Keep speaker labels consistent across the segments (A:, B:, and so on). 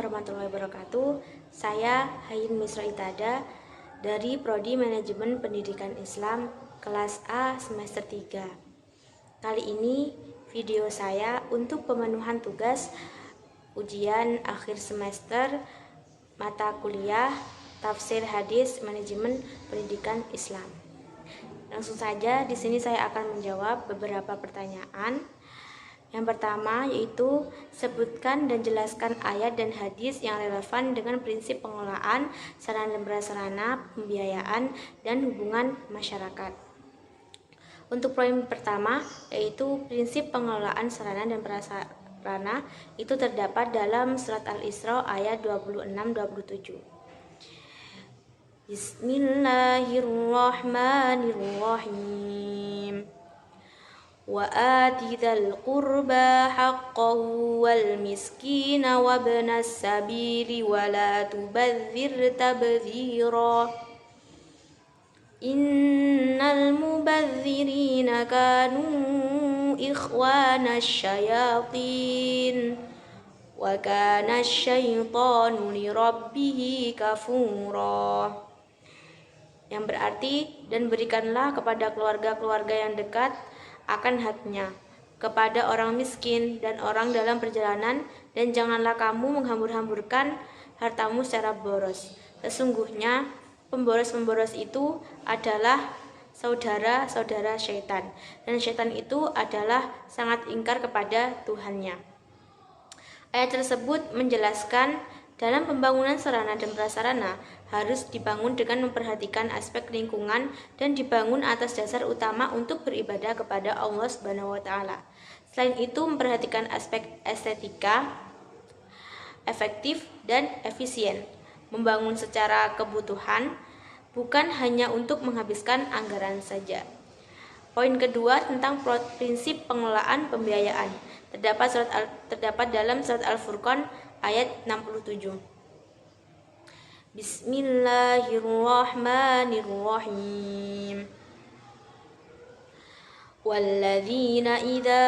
A: warahmatullahi wabarakatuh. Saya Hayin Misra Itada dari Prodi Manajemen Pendidikan Islam kelas A semester 3. Kali ini video saya untuk pemenuhan tugas ujian akhir semester mata kuliah Tafsir Hadis Manajemen Pendidikan Islam. Langsung saja di sini saya akan menjawab beberapa pertanyaan. Yang pertama yaitu sebutkan dan jelaskan ayat dan hadis yang relevan dengan prinsip pengelolaan sarana dan prasarana, pembiayaan, dan hubungan masyarakat. Untuk poin pertama yaitu prinsip pengelolaan sarana dan prasarana itu terdapat dalam surat Al-Isra ayat 26-27. Bismillahirrahmanirrahim. وآت ذا القربى حقه والمسكين وابن السبيل ولا تبذر تبذيرا إن المبذرين كانوا إخوان الشياطين وكان الشيطان لربه كفورا. Yang berarti, dan berikanlah kepada keluarga-keluarga yang dekat akan haknya, kepada orang miskin dan orang dalam perjalanan, dan janganlah kamu menghambur-hamburkan hartamu secara boros. Sesungguhnya pemboros-pemboros itu adalah saudara-saudara syaitan, dan syaitan itu adalah sangat ingkar kepada Tuhannya. Ayat tersebut menjelaskan dalam pembangunan sarana dan prasarana harus dibangun dengan memperhatikan aspek lingkungan dan dibangun atas dasar utama untuk beribadah kepada Allah Subhanahu wa taala. Selain itu memperhatikan aspek estetika, efektif dan efisien. Membangun secara kebutuhan bukan hanya untuk menghabiskan anggaran saja. Poin kedua tentang prinsip pengelolaan pembiayaan terdapat dalam surat Al-Furqan ayat 67. Bismillahirrahmanirrahim. Walladzina idza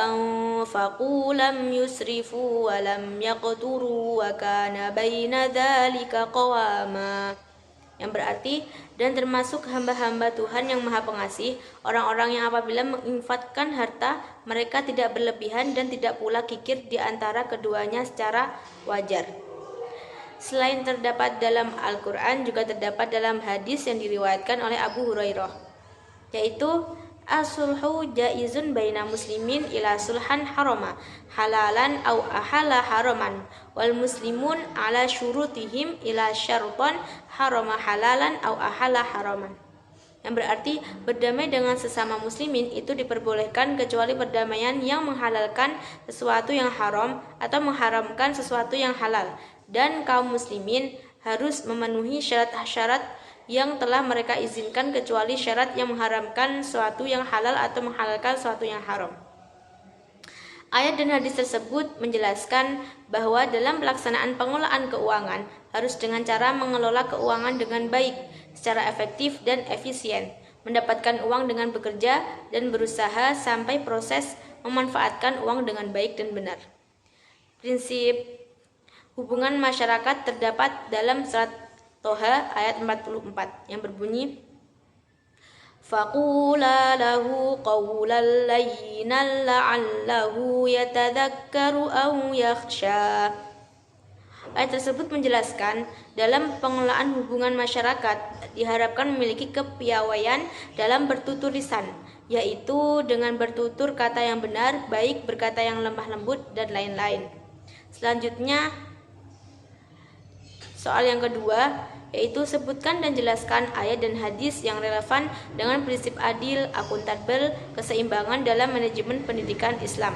A: anfaqu lam yusrifu wa lam yaqturu wa kana baina dzalika qawama. Yang berarti, dan termasuk hamba-hamba Tuhan yang Maha Pengasih, orang-orang yang apabila menginfakkan harta, mereka tidak berlebihan dan tidak pula kikir di antara keduanya secara wajar. Selain terdapat dalam Al-Quran, juga terdapat dalam hadis yang diriwayatkan oleh Abu Hurairah, yaitu as-sulhu jaizun baina muslimin ila sulhan harama halalan au ahala haraman wal muslimun ala syurutihim ila syartan harama halalan au ahala haraman. Yang berarti berdamai dengan sesama muslimin itu diperbolehkan kecuali perdamaian yang menghalalkan sesuatu yang haram atau mengharamkan sesuatu yang halal, dan kaum muslimin harus memenuhi syarat-syarat yang telah mereka izinkan kecuali syarat yang mengharamkan sesuatu yang halal atau menghalalkan sesuatu yang haram. Ayat dan hadis tersebut menjelaskan bahwa dalam pelaksanaan pengelolaan keuangan harus dengan cara mengelola keuangan dengan baik, secara efektif dan efisien, mendapatkan uang dengan bekerja dan berusaha sampai proses memanfaatkan uang dengan baik dan benar. Prinsip hubungan masyarakat terdapat dalam surat Toha ayat 44 yang berbunyi Faqula lahu qawlan layyinan la'allahu yatadhakkaru aw yakhsha. Ayat tersebut menjelaskan dalam pengelolaan hubungan masyarakat diharapkan memiliki kepiawaian dalam bertutur lisan, yaitu dengan bertutur kata yang benar, baik berkata yang lemah lembut, dan lain-lain. Selanjutnya, soal yang kedua yaitu sebutkan dan jelaskan ayat dan hadis yang relevan dengan prinsip adil, akuntabel, keseimbangan dalam manajemen pendidikan Islam.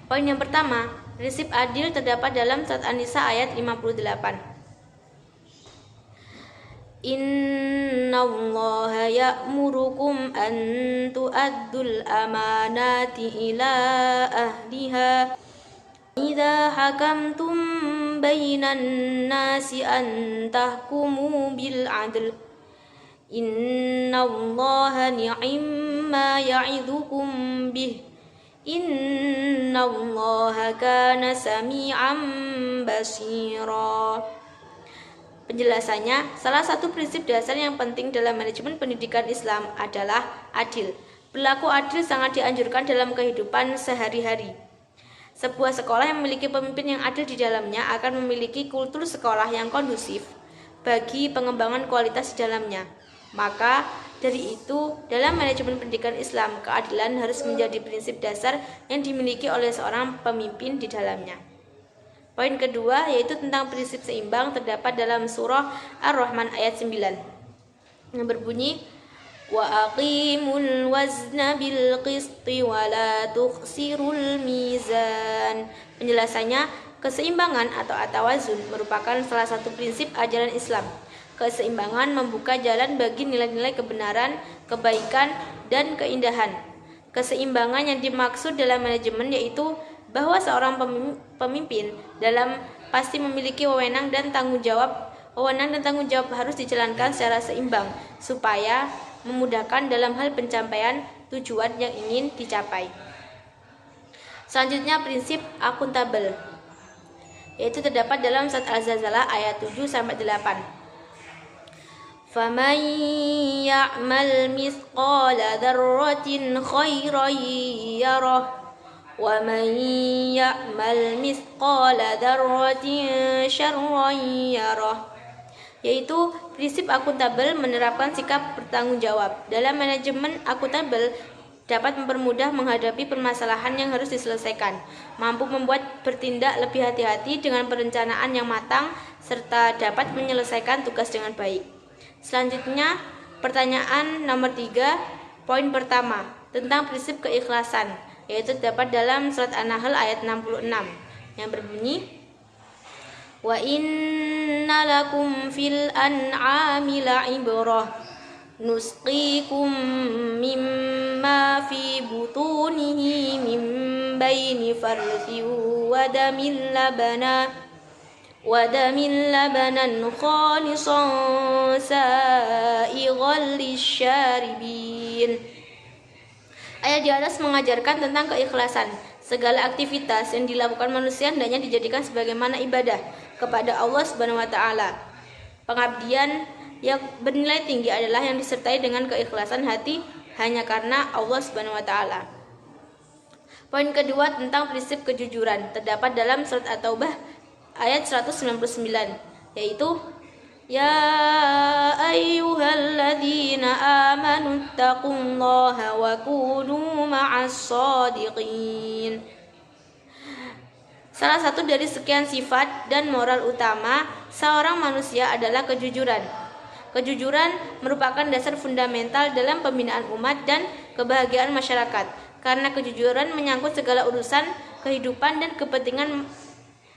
A: Poin yang pertama, prinsip adil terdapat dalam surat An-Nisa ayat 58. Innallaha ya'murukum an tu'addul amanati ila ahliha idza hakamtum bainan nasi an tahkumu bil adl innallaha ni'imma ya'idukum bih Innallaha kana sami'an basira. Penjelasannya, salah satu prinsip dasar yang penting dalam manajemen pendidikan Islam adalah adil. Berlaku adil sangat dianjurkan dalam kehidupan sehari-hari. Sebuah sekolah yang memiliki pemimpin yang adil di dalamnya akan memiliki kultur sekolah yang kondusif bagi pengembangan kualitas di dalamnya. Maka dari itu, dalam manajemen pendidikan Islam, keadilan harus menjadi prinsip dasar yang dimiliki oleh seorang pemimpin di dalamnya. Poin kedua yaitu tentang prinsip seimbang terdapat dalam surah Ar-Rahman ayat 9 yang berbunyi wa aqimul wazna bil qisti wa la tukhsirul mizan. Penjelasannya, keseimbangan atau at-tawazun merupakan salah satu prinsip ajaran Islam. Keseimbangan membuka jalan bagi nilai-nilai kebenaran, kebaikan, dan keindahan. Keseimbangan yang dimaksud dalam manajemen yaitu bahwa seorang pemimpin dalam pasti memiliki wewenang dan tanggung jawab harus dijalankan secara seimbang supaya memudahkan dalam hal pencapaian tujuan yang ingin dicapai. Selanjutnya prinsip akuntabel yaitu terdapat dalam surat Al-Zalzalah ayat 7 sampai 8. Faman ya'mal mithqala dzarratin khairan yarah وَمَنْ يَعْمَلْ مِثْقَالَ ذَرَّةٍ شَرًّا يَرَهُ. Yaitu prinsip akuntabel menerapkan sikap bertanggung jawab. Dalam manajemen akuntabel dapat mempermudah menghadapi permasalahan yang harus diselesaikan, mampu membuat bertindak lebih hati-hati dengan perencanaan yang matang, serta dapat menyelesaikan tugas dengan baik. Selanjutnya, pertanyaan nomor 3, poin pertama, tentang prinsip keikhlasan, yaitu terdapat dalam surat An-Nahl ayat 66 yang berbunyi wa inna lakum fil an'ami la'ibrah nusqikum mimma fi butunihi min baini farthin wa damin labanan khalisan sa'ighal lisyaribin. Ayat di atas mengajarkan tentang keikhlasan. Segala aktivitas yang dilakukan manusia hendaknya dijadikan sebagaimana ibadah kepada Allah Subhanahu wa taala. Pengabdian yang bernilai tinggi adalah yang disertai dengan keikhlasan hati hanya karena Allah Subhanahu wa taala. Poin kedua tentang prinsip kejujuran terdapat dalam surat At-Taubah ayat 199 yaitu ya ayyuhalladzina amanu taqullaha wa kunu ma'as shadiqin. Salah satu dari sekian sifat dan moral utama seorang manusia adalah kejujuran. Kejujuran merupakan dasar fundamental dalam pembinaan umat dan kebahagiaan masyarakat. Karena kejujuran menyangkut segala urusan kehidupan dan kepentingan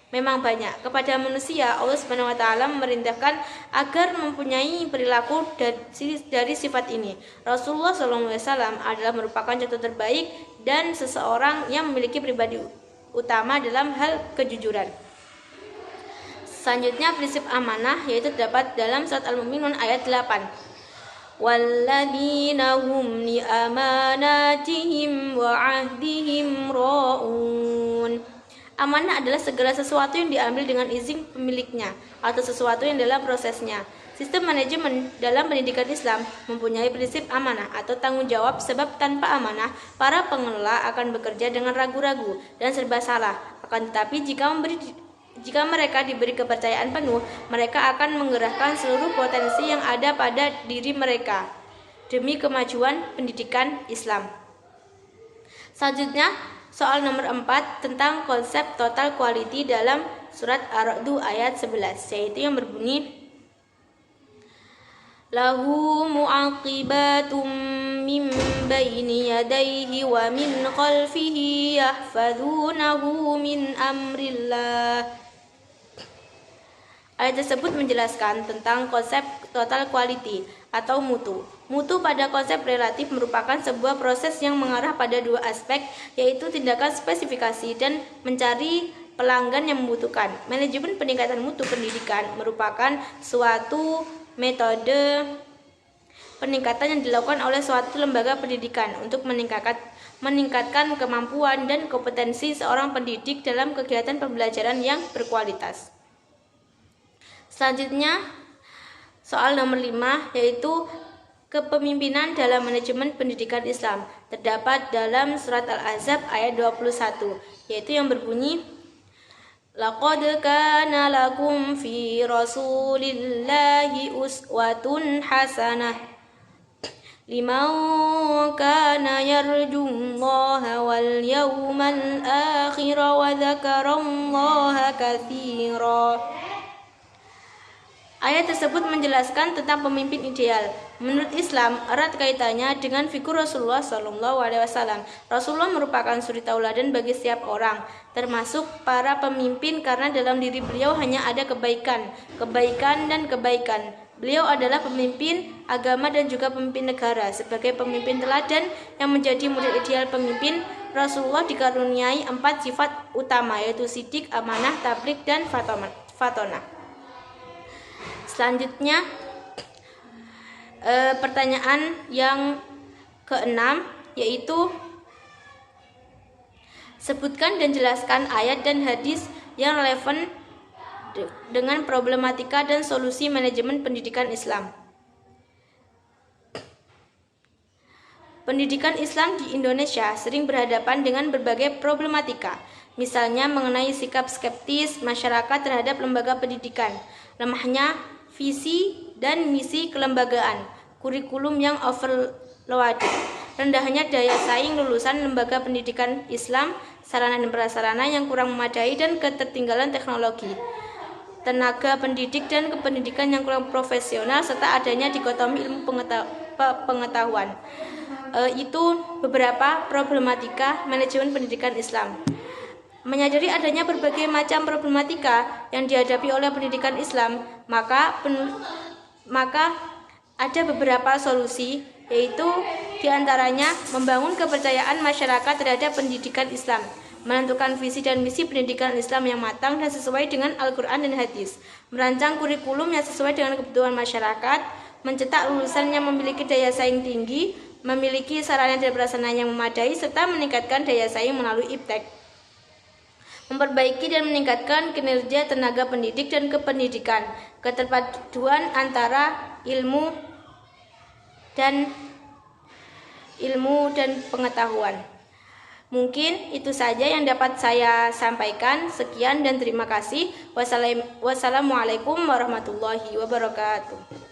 A: memang banyak. Kepada manusia, Allah Subhanahu wa taala memerintahkan agar mempunyai perilaku dari sifat ini. Rasulullah SAW adalah merupakan contoh terbaik dan seseorang yang memiliki pribadi utama dalam hal kejujuran. Selanjutnya prinsip amanah yaitu terdapat dalam surat Al-Mu'minun ayat 8. Walladzina hum li amanatihim wa ahdihim ra'un. Amanah adalah segala sesuatu yang diambil dengan izin pemiliknya atau sesuatu yang dalam prosesnya. Sistem manajemen dalam pendidikan Islam mempunyai prinsip amanah atau tanggung jawab sebab tanpa amanah, para pengelola akan bekerja dengan ragu-ragu dan serba salah. Akan tetapi jika mereka diberi kepercayaan penuh, mereka akan menggerakkan seluruh potensi yang ada pada diri mereka demi kemajuan pendidikan Islam. Selanjutnya, soal nomor 4 tentang konsep total quality dalam surat Ar-Ra'd ayat 11 yaitu yang berbunyi lahu mu'aqibatum min baini yadayhi wa min khalfihi yahfazunahu min amrillah. Ayat tersebut menjelaskan tentang konsep total quality atau mutu. Mutu pada konsep relatif merupakan sebuah proses yang mengarah pada dua aspek, yaitu tindakan spesifikasi dan mencari pelanggan yang membutuhkan. Manajemen peningkatan mutu pendidikan merupakan suatu metode peningkatan yang dilakukan oleh suatu lembaga pendidikan untuk meningkatkan kemampuan dan kompetensi seorang pendidik dalam kegiatan pembelajaran yang berkualitas. Selanjutnya, soal nomor 5 yaitu kepemimpinan dalam manajemen pendidikan Islam. Terdapat dalam surat Al-Ahzab ayat 21, yaitu yang berbunyi, Laqad kana lakum fi rasulillahi uswatun hasanah liman kana yarjullaha wal yawmal akhir wa dzakarallaha katsira. Ayat tersebut menjelaskan tentang pemimpin ideal. Menurut Islam, erat kaitannya dengan figur Rasulullah SAW. Rasulullah merupakan suri tauladan bagi setiap orang, termasuk para pemimpin, karena dalam diri beliau hanya ada kebaikan dan kebaikan. Beliau adalah pemimpin agama dan juga pemimpin negara. Sebagai pemimpin teladan yang menjadi model ideal pemimpin, Rasulullah dikaruniai 4 sifat utama, yaitu sidik, amanah, tabligh, dan fatonah. Selanjutnya, pertanyaan yang ke-6 yaitu sebutkan dan jelaskan ayat dan hadis yang relevan dengan problematika dan solusi manajemen pendidikan Islam. Pendidikan Islam di Indonesia sering berhadapan dengan berbagai problematika, misalnya mengenai sikap skeptis masyarakat terhadap lembaga pendidikan, lemahnya visi dan misi kelembagaan, kurikulum yang overloaded, rendahnya daya saing lulusan lembaga pendidikan Islam, sarana dan prasarana yang kurang memadai, dan ketertinggalan teknologi, tenaga pendidik dan kependidikan yang kurang profesional, serta adanya dikotomi ilmu pengetahuan. Itu beberapa problematika manajemen pendidikan Islam. Menyadari adanya berbagai macam problematika yang dihadapi oleh pendidikan Islam, maka ada beberapa solusi, yaitu diantaranya membangun kepercayaan masyarakat terhadap pendidikan Islam, menentukan visi dan misi pendidikan Islam yang matang dan sesuai dengan Al-Quran dan hadis, merancang kurikulum yang sesuai dengan kebutuhan masyarakat, mencetak lulusan yang memiliki daya saing tinggi, memiliki sarana dan prasarana yang memadai, serta meningkatkan daya saing melalui iptek, memperbaiki dan meningkatkan kinerja tenaga pendidik dan kependidikan, keterpaduan antara ilmu dan pengetahuan. Mungkin itu saja yang dapat saya sampaikan. Sekian dan terima kasih. Wassalamualaikum warahmatullahi wabarakatuh.